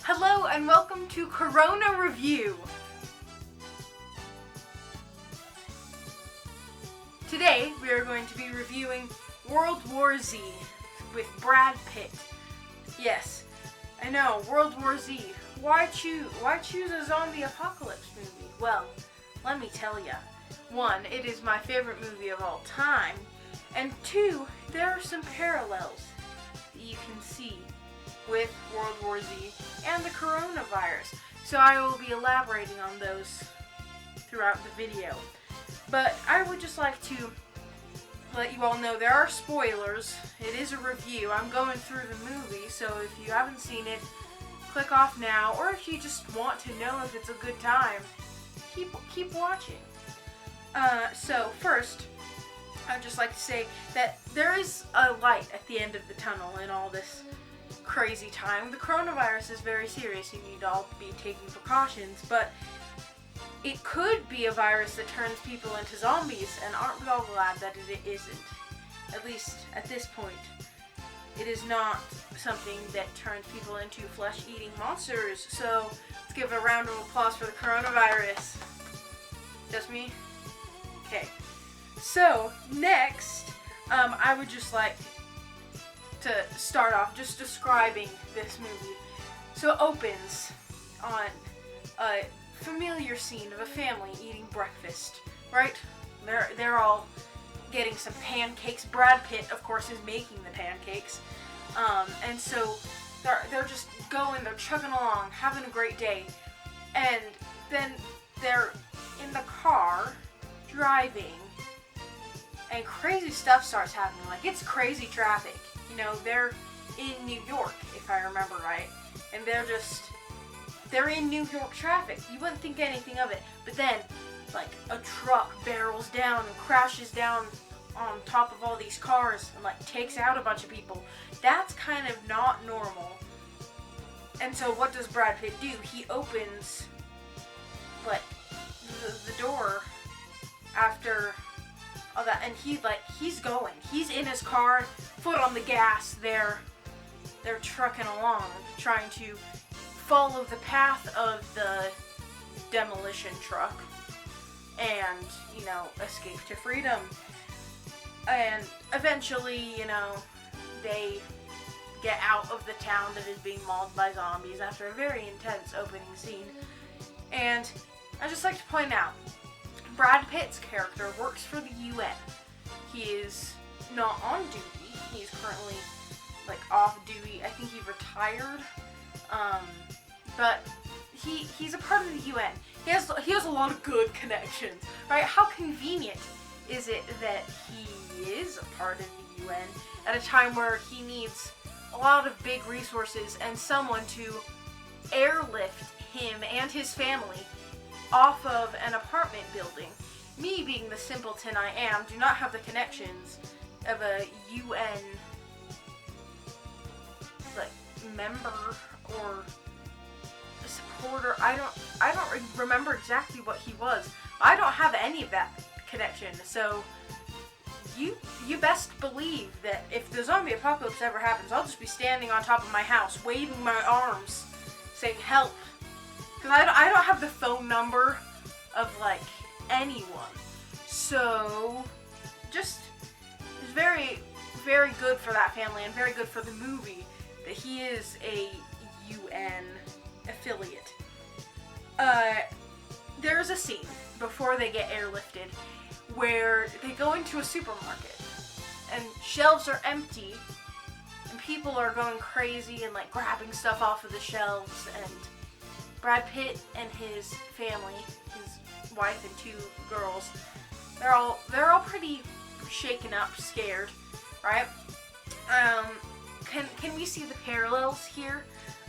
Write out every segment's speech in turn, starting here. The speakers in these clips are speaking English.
Hello and welcome to Corona Review. Today we are going to be reviewing World War Z with Brad Pitt. Yes, I know, World War Z. Why choose a zombie apocalypse movie? Well, let me tell ya. 1, it is my favorite movie of all time. And 2, there are some parallels that you can see with World War Z and the coronavirus. So I will be elaborating on those throughout the video. But I would just like to let you all know there are spoilers. It is a review. I'm going through the movie, so if you haven't seen it, click off now. Or if you just want to know if it's a good time, keep watching. So first, I'd just like to say that there is a light at the end of the tunnel in all this crazy time. The coronavirus is very serious. You need to all be taking precautions, but it could be a virus that turns people into zombies, and aren't we all glad that it isn't? At least at this point. It is not something that turns people into flesh-eating monsters, so let's give a round of applause for the coronavirus. Just me? Okay. So, next, I would just like to start off just describing this movie. So it opens on a familiar scene of a family eating breakfast, right? They're all getting some pancakes. Brad Pitt, of course, is making the pancakes. And so they're just going, they're chugging along, having a great day. And then they're in the car, driving, and crazy stuff starts happening. Like, it's crazy traffic. You know, they're in New York, if I remember right. And they're in New York traffic. You wouldn't think anything of it. But then, like, a truck barrels down and crashes down on top of all these cars and, like, takes out a bunch of people. That's kind of not normal. And so what does Brad Pitt do? He opens, like, the door after all that, and he's going. He's in his car, foot on the gas. They're trucking along, trying to follow the path of the demolition truck and, you know, escape to freedom. And eventually, you know, they get out of the town that is being mauled by zombies after a very intense opening scene. And I'd just like to point out, Brad Pitt's character works for the UN. He is not on duty. He's currently, like, off duty. I think he retired. But he's a part of the UN. He has a lot of good connections, right? How convenient is it that he is a part of the UN at a time where he needs a lot of big resources and someone to airlift him and his family off of an apartment building. Me, being the simpleton I am, do not have the connections of a UN, like, member or a supporter. I don't remember exactly what he was. I don't have any of that connection. So you best believe that if the zombie apocalypse ever happens, I'll just be standing on top of my house, waving my arms, saying help. Because I don't have the phone number of, like, anyone. So, just, it's very, very good for that family and very good for the movie that he is a UN affiliate. There's a scene before they get airlifted where they go into a supermarket and shelves are empty and people are going crazy and, like, grabbing stuff off of the shelves, and Brad Pitt and his family, his wife and 2 girls, they're all pretty shaken up, scared, right? Can we see the parallels here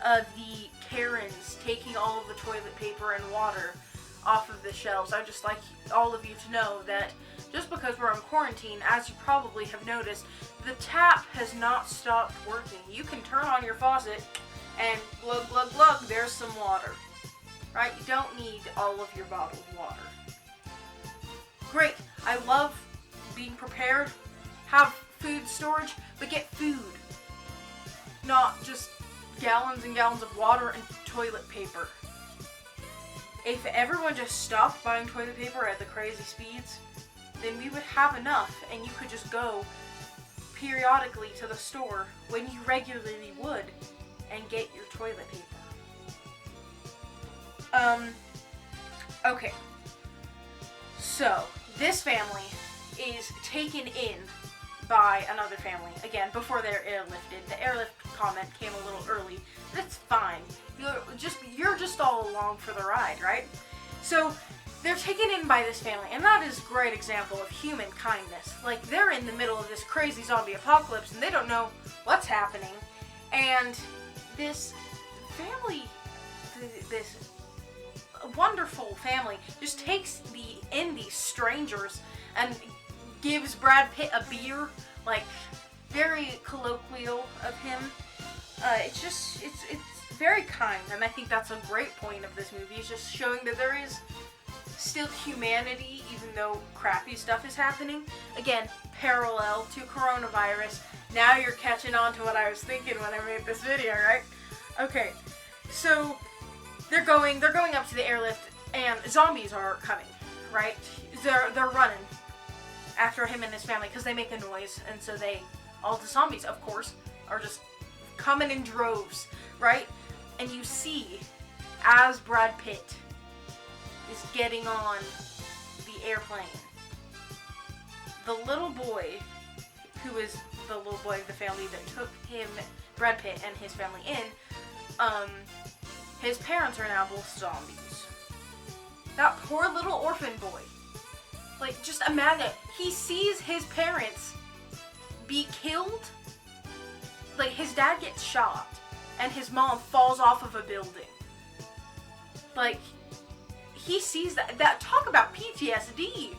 of the Karens taking all of the toilet paper and water off of the shelves? I'd just like all of you to know that just because we're in quarantine, as you probably have noticed, the tap has not stopped working. You can turn on your faucet and glug, glug, glug, there's some water. Right? You don't need all of your bottled water. Great. I love being prepared. Have food storage, but get food. Not just gallons and gallons of water and toilet paper. If everyone just stopped buying toilet paper at the crazy speeds, then we would have enough, and you could just go periodically to the store when you regularly would and get your toilet paper. Okay. So, this family is taken in by another family. Again, before they're airlifted. The airlift comment came a little early, but it's fine. You're just all along for the ride, right? So, they're taken in by this family, and that is a great example of human kindness. Like, they're in the middle of this crazy zombie apocalypse, and they don't know what's happening. And this family, this wonderful family, just takes these strangers and gives Brad Pitt a beer. Like, very colloquial of him. It's very kind, and I think that's a great point of this movie. It's just showing that there is still humanity, even though crappy stuff is happening. Again, parallel to coronavirus. Now you're catching on to what I was thinking when I made this video, right? Okay, so they're going up to the airlift, and zombies are coming, right? They're running after him and his family because they make a noise, and so all the zombies, of course, are just coming in droves, right? And you see, as Brad Pitt is getting on the airplane, the little boy, who is the little boy of the family that took him, Brad Pitt, and his family in, his parents are now both zombies. That poor little orphan boy. Like, just imagine, he sees his parents be killed. Like, his dad gets shot, and his mom falls off of a building. Like, he sees that talk about PTSD.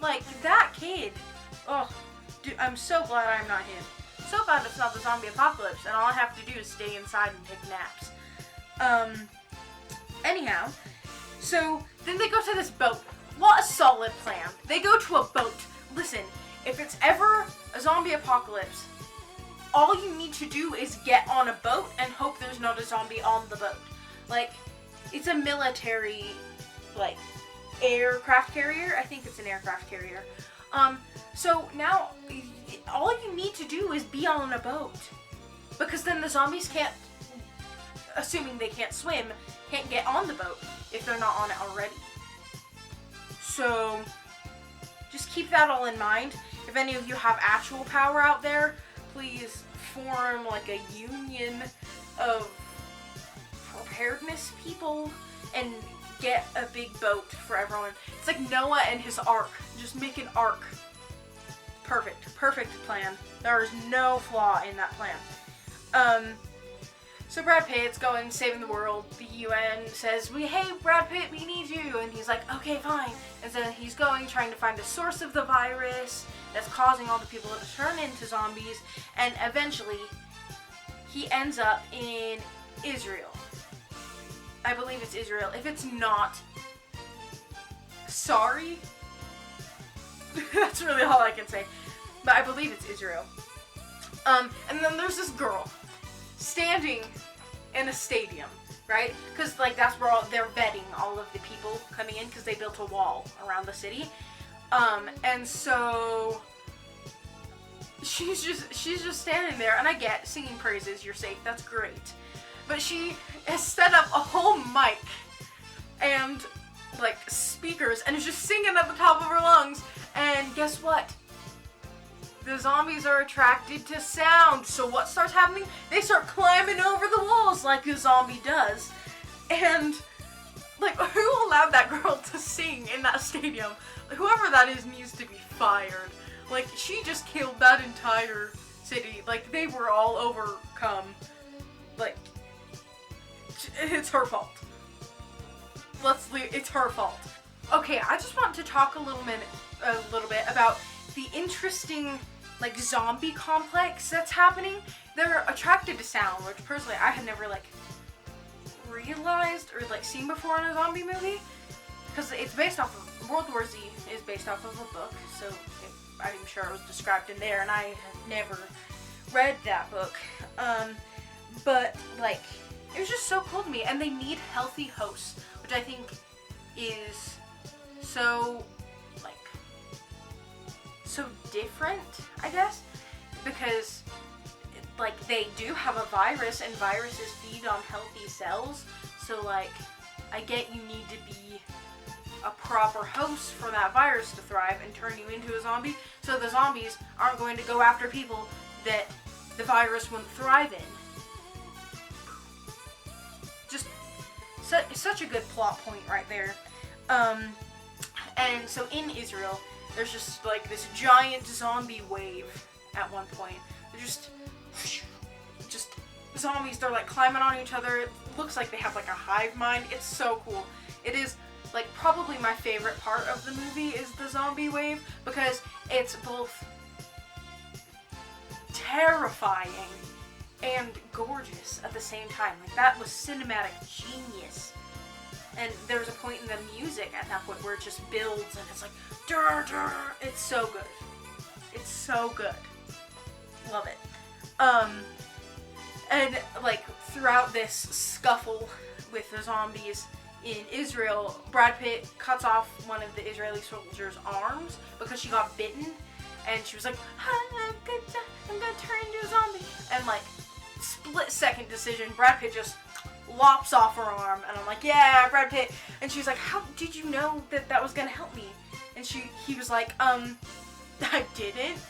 Like, that kid. Oh, dude, I'm so glad I'm not him. So glad it's not the zombie apocalypse, and all I have to do is stay inside and take naps. Anyhow, so then they go to this boat. What a solid plan. They go to a boat. Listen, if it's ever a zombie apocalypse, all you need to do is get on a boat and hope there's not a zombie on the boat. Like, it's a military, like, aircraft carrier. I think it's an aircraft carrier. So now, all you need to do is be on a boat. Because then the zombies can't, assuming they can't swim, can't get on the boat if they're not on it already. So, just keep that all in mind. If any of you have actual power out there, please form like a union of preparedness people and get a big boat for everyone. It's like Noah and his ark. Just make an ark. Perfect plan. There is no flaw in that plan. So Brad Pitt's going, saving the world. The UN says, hey, Brad Pitt, we need you. And he's like, okay, fine. And so he's going, trying to find the source of the virus that's causing all the people to turn into zombies. And eventually, he ends up in Israel. I believe it's Israel. If it's not, sorry. That's really all I can say. But I believe it's Israel. And then there's this girl standing in a stadium, right? Because, like, that's where they're vetting all of the people coming in, because they built a wall around the city. And so she's just standing there, and I get singing praises, you're safe, that's great. But she has set up a whole mic and, like, speakers, and is just singing at the top of her lungs. And guess what? The zombies are attracted to sound. So what starts happening? They start climbing over the walls like a zombie does. And, like, who allowed that girl to sing in that stadium? Whoever that is needs to be fired. Like, she just killed that entire city. Like, they were all overcome. Like, it's her fault. Let's leave. It's her fault. Okay, I just want to talk a little bit about the interesting, like, zombie complex that's happening. They're attracted to sound, which personally I had never, like, realized or, like, seen before in a zombie movie. Because it's based off of, World War Z is based off of a book, so I'm sure it was described in there, and I had never read that book. But, like, it was just so cool to me. And they need healthy hosts, which I think is so, like, so different, I guess. Because, like, they do have a virus, and viruses feed on healthy cells. So, like, I get you need to be a proper host for that virus to thrive and turn you into a zombie, so the zombies aren't going to go after people that the virus wouldn't thrive in. Just such a good plot point right there. And so in Israel, there's just like this giant zombie wave at one point. They're just zombies. They're like climbing on each other. It looks like they have like a hive mind. It's so cool. It is like probably my favorite part of the movie is the zombie wave, because it's both terrifying and gorgeous at the same time. Like, that was cinematic genius. And there's a point in the music at that point where it just builds and it's like dur, dur. It's so good. It's so good. Love it. And like throughout this scuffle with the zombies in Israel, Brad Pitt cuts off one of the Israeli soldiers' arms because she got bitten, and she was like, I'm gonna turn into a zombie. And like, split-second decision, Brad Pitt just lops off her arm, and I'm like, yeah, Brad Pitt. And she's like, how did you know that that was gonna help me? And he was like, I didn't.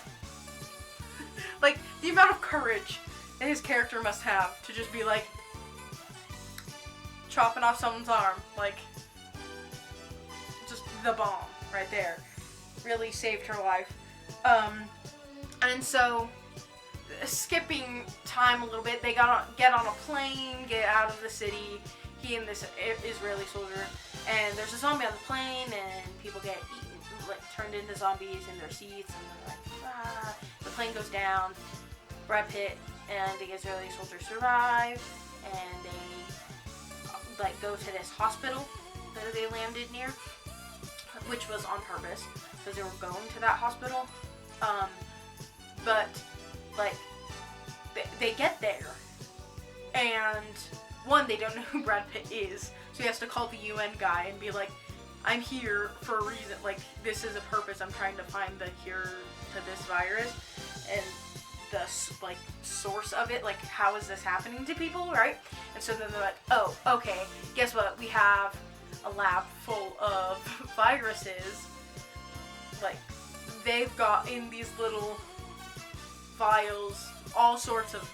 Like, the amount of courage that his character must have to just be like, chopping off someone's arm, like, just the bomb right there. Really saved her life. And so, skipping time a little bit, they get on a plane, get out of the city, he and this Israeli soldier, and there's a zombie on the plane, and people get eaten, like, turned into zombies in their seats, and they're like, ah. The plane goes down, Brad Pitt and the Israeli soldier survive, and they like go to this hospital that they landed near, which was on purpose because they were going to that hospital. But like they get there, and one, they don't know who Brad Pitt is, so he has to call the UN guy and be like, I'm here for a reason, like, this is a purpose, I'm trying to find the cure to this virus, and the, like, source of it, like, how is this happening to people, right? And so then they're like, oh, okay, guess what, we have a lab full of viruses, like, they've got in these little vials all sorts of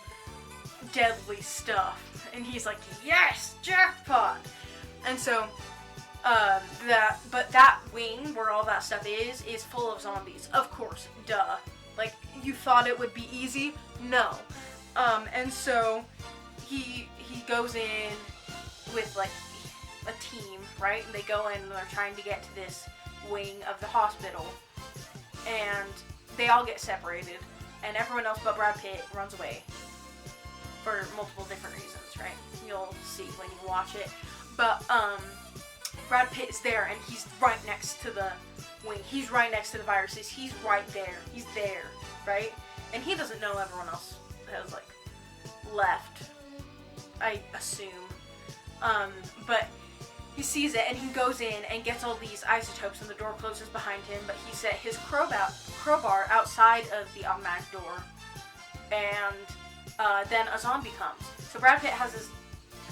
deadly stuff, and he's like, yes, jackpot! And so, that wing where all that stuff is full of zombies, of course, duh. Like, you thought it would be easy? No. And so he goes in with like a team, right? And they go in and they're trying to get to this wing of the hospital, and they all get separated, and everyone else but Brad Pitt runs away for multiple different reasons, right? You'll see when you watch it. But Brad Pitt is there, and he's right next to the wing. He's right next to the viruses. He's right there. He's there, right? And he doesn't know everyone else has, like, left, I assume. But he sees it, and he goes in and gets all these isotopes, and the door closes behind him, but he set his crowbar outside of the automatic door, and then a zombie comes. So Brad Pitt has this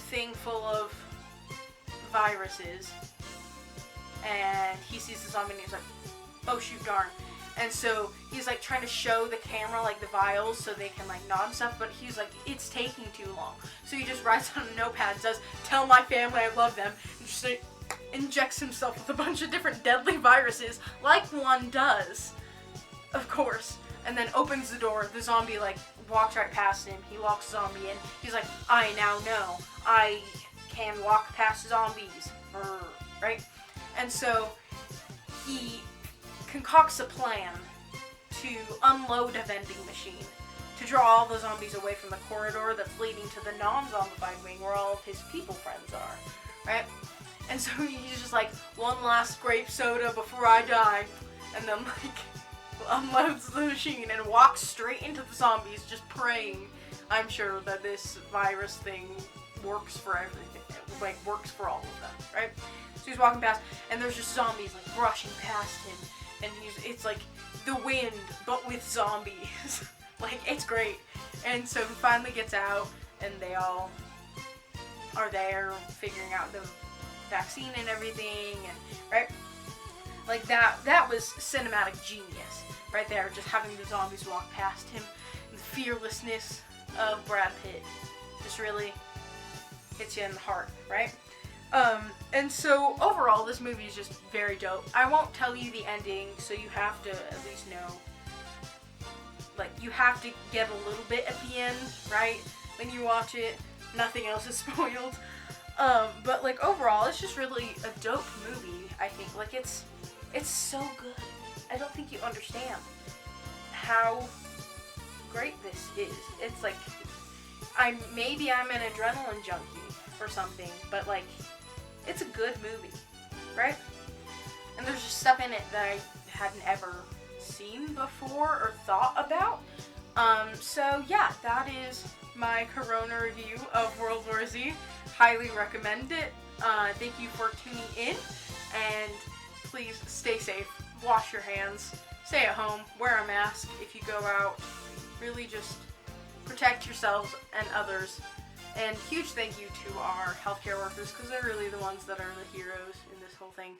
thing full of viruses, and he sees the zombie and he's like, oh shoot, darn. And so he's like trying to show the camera like the vials so they can like nod and stuff, but he's like, it's taking too long. So he just writes on a notepad and says, tell my family I love them, and just like, injects himself with a bunch of different deadly viruses, like one does, of course, and then opens the door. The zombie like walks right past him. He locks the zombie in. He's like, I now know I can walk past zombies, right? And so he concocts a plan to unload a vending machine to draw all the zombies away from the corridor that's leading to the non-zombified wing where all of his people friends are, right? And so he's just like, one last grape soda before I die, and then like unloads the machine and walks straight into the zombies, just praying I'm sure that this virus thing works for everything, like works for all of them, right? So he's walking past, and there's just zombies like brushing past him, and it's like the wind, but with zombies. Like, it's great. And so he finally gets out, and they all are there figuring out the vaccine and everything, and right, like that was cinematic genius right there, just having the zombies walk past him. The fearlessness of Brad Pitt just really hits you in the heart, right? And so overall, this movie is just very dope. I won't tell you the ending, so you have to at least know, like, you have to get a little bit at the end, right? When you watch it, nothing else is spoiled. But like overall, it's just really a dope movie, I think. Like, it's so good. I don't think you understand how great this is. It's like, I'm an adrenaline junkie or something, but like, it's a good movie, right? And there's just stuff in it that I hadn't ever seen before or thought about. So yeah, that is my Corona review of World War Z. Highly recommend it. Thank you for tuning in, and please stay safe, wash your hands, stay at home, wear a mask if you go out. Really just protect yourselves and others. And huge thank you to our healthcare workers, because they're really the ones that are the heroes in this whole thing.